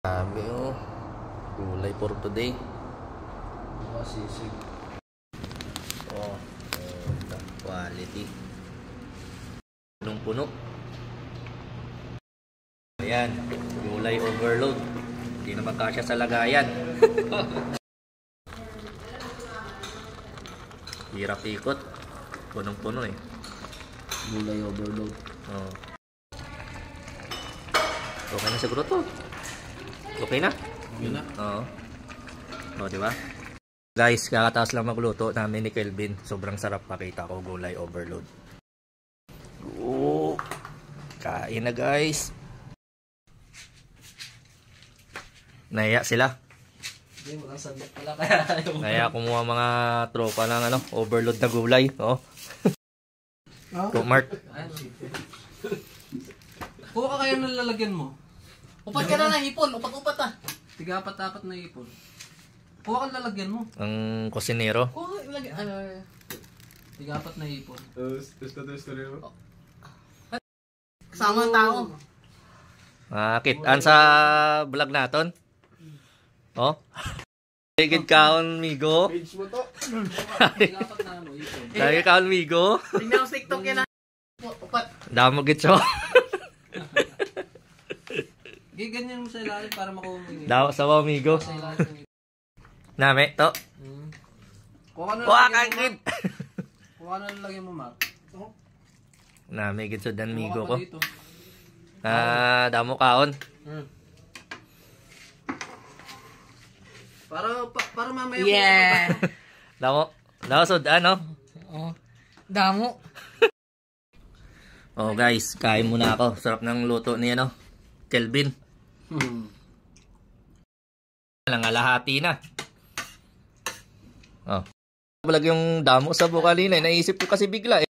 Dami oh. Gulay for today. Sisig. Oh, quality. Punong-puno. Ayan, gulay overload. Hindi na magkasya sa lagayan. Hirap ikot. Punong-puno eh. Gulay overload. Oh. Okay na siguro to. Okay na? Yun na. Oo. O, diba? Guys, kakataas lang magluto namin ni Kelvin. Sobrang sarap, pakita ko, gulay overload. Oh, kain na guys. Naya sila. Hindi, makasabot pala kaya ayaw. Naya kumuha mga tropa ng overload na gulay. Oh. Go, Mark. Kuha ka kayo ng lalagyan mo. Upat ka na ng ipon, upat-upat ah. Tiga-apat-apat na ipon. Kuha ka ng lalagyan mo. Ang kusinero. Kuha ka ilagay, Tiga-apat na ipon. kasama ang tao. Kitaan sa vlog naton. Oh. Ligid kaon migo. Page mo to. Tiga-apat na ipon. Lagi kaon migo. Tingnan mo sa TikTok yan ah. Upat. Damo gitso. Ganyan mo sa ilalim para makuha mo yun. Daw sa migo. Sa ilalim ng ipon. Name to. Kuha ka na Kuha lalagyan kang mo, gid. Mark. Kuha ka na lalagyan mo, Mark. Name gitso dan migo Kuha ko. ka dito. Damo kaon. Para mamaya Yeah. Damo. Damo sud ano? Oh. Damo. Oh guys, kain muna ako. Sarap ng luto ni Kelvin. Nangalahati na. Oh. Balag yung damo sa bukalina, naisip ko kasi bigla eh.